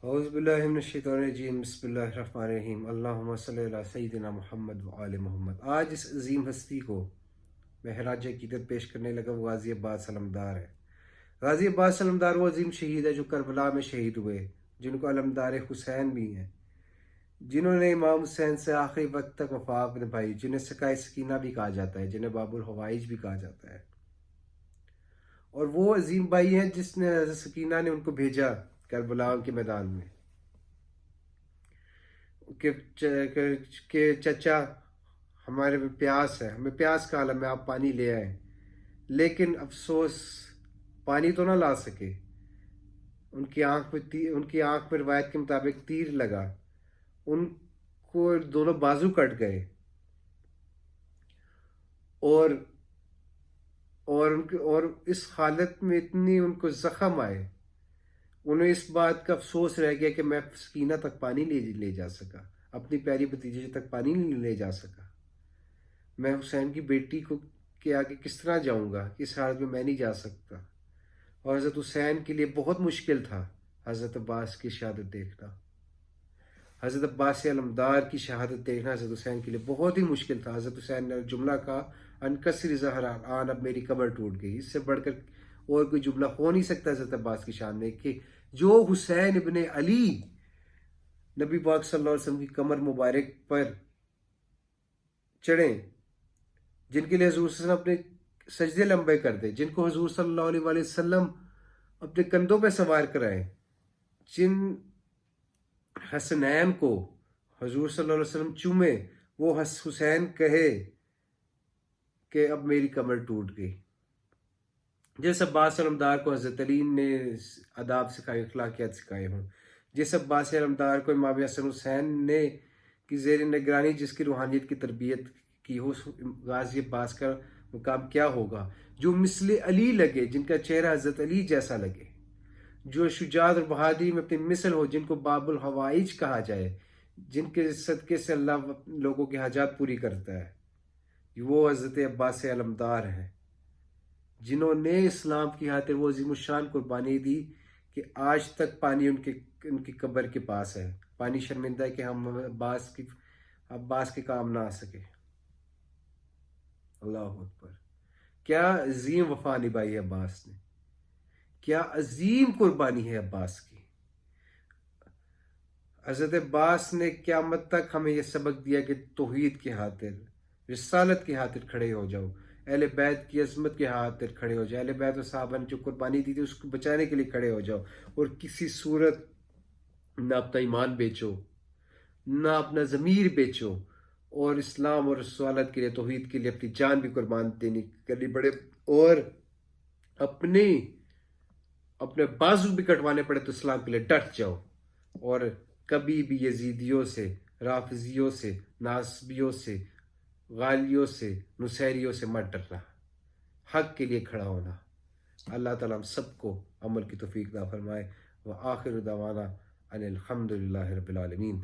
اعوذ باللہ من الشیطان الرجیم بسم اللہ الرحمن الرحیم اللہم صلی علی سیدنا محمد وآل محمد۔ آج اس عظیم ہستی کو میں خراج عقیدت پیش کرنے لگا وہ غازی عباس علمدار ہے۔ غازی عباس علمدار وہ عظیم شہید ہے جو کربلا میں شہید ہوئے، جن کو علمدار حسین بھی ہیں، جنہوں نے امام حسین سے آخری وقت تک وفا نبھائی، جنہیں سکائے سکینہ بھی کہا جاتا ہے، جنہیں باب الحوائج بھی کہا جاتا ہے۔ اور وہ عظیم بھائی ہیں جس نے حضرت سکینہ نے ان کو بھیجا کربلا کے میدان میں کہ چچا ہمارے میں پیاس ہے، ہمیں پیاس کا عالم ہے، آپ پانی لے آئیں۔ لیکن افسوس پانی تو نہ لا سکے، ان کی آنکھ میں روایت کے مطابق تیر لگا، ان کو دونوں بازو کٹ گئے، اور اس حالت میں اتنی ان کو زخم آئے، انہیں اس بات کا افسوس رہ گیا کہ میں سکینہ تک پانی لے جا سکا، اپنی پیاری بھتیجے تک پانی نہیں لے جا سکا، میں حسین کی بیٹی کو کے آگے کس طرح جاؤں گا، اس حالت میں میں نہیں جا سکتا۔ اور حضرت حسین کے لیے بہت مشکل تھا حضرت عباس کی شہادت دیکھنا، حضرت عباس علمدار کی شہادت دیکھنا حضرت حسین کے لیے بہت ہی مشکل تھا۔ حضرت حسین نے جملہ کہا انکسر ظہران، آن اب میری قبر ٹوٹ گئی، اس سے بڑھ کر اور کوئی جملہ ہو نہیں سکتا حضرت عباس کی شان میں کہ جو حسین ابن علی نبی پاک صلی اللہ علیہ وسلم کی کمر مبارک پر چڑھیں، جن کے لیے حضور صلی اللہ علیہ وسلم اپنے سجدے لمبے کر دے، جن کو حضور صلی اللہ علیہ وسلم اپنے کندھوں پہ سوار کرائیں، جن حسنین کو حضور صلی اللہ علیہ وسلم چومے، وہ حسین کہے کہ اب میری کمر ٹوٹ گئی۔ جس عباس علمدار کو حضرت علی نے آداب سکھائے، اخلاقیات سکھائے ہوں، جس عباس علمدار کو امام حسن حسین نے کی زیر نگرانی جس کی روحانیت کی تربیت کی ہو، غازی عباس کا مقام کیا ہوگا؟ جو مثل علی لگے، جن کا چہرہ حضرت علی جیسا لگے، جو شجاعت اور بہادری میں اپنی مثل ہو، جن کو باب الحوائج کہا جائے، جن کے صدقے سے اللہ لوگوں کی حاجات پوری کرتا ہے، وہ حضرت عباس علمدار ہیں، جنہوں نے اسلام کی خاطر وہ عظیم الشان قربانی دی کہ آج تک پانی ان کی قبر کے پاس ہے۔ پانی شرمندہ ہے کہ ہم عباس کے کام نہ آ سکے۔ اللہ اکبر! کیا عظیم وفا نبھائی ہے عباس نے، کیا عظیم قربانی ہے عباس کی۔ حضرت عباس نے قیامت تک ہمیں یہ سبق دیا کہ توحید کی خاطر، رسالت کی خاطر کھڑے ہو جاؤ، اہل بیت کی عظمت کی خاطر کھڑے ہو جاؤ، اہل بیت و صحابہ نے جو قربانی دی تھی اس کو بچانے کے لیے کھڑے ہو جاؤ، اور کسی صورت نہ اپنا ایمان بیچو، نہ اپنا ضمیر بیچو، اور اسلام اور رسالت کے لیے، توحید کے لیے اپنی جان بھی قربان کرنی پڑے، اور اپنے بازو بھی کٹوانے پڑے تو اسلام کے لیے ڈٹ جاؤ، اور کبھی بھی یزیدیوں سے، رافضیوں سے، ناصبیوں سے، غالیوں سے، نصیریوں سے مت ڈرنا، حق کے لیے کھڑا ہونا۔ اللہ تعالیٰ ہم سب کو عمل کی توفیق عطا فرمائے۔ وآخر دعوانا ان الحمد للہ رب العالمین۔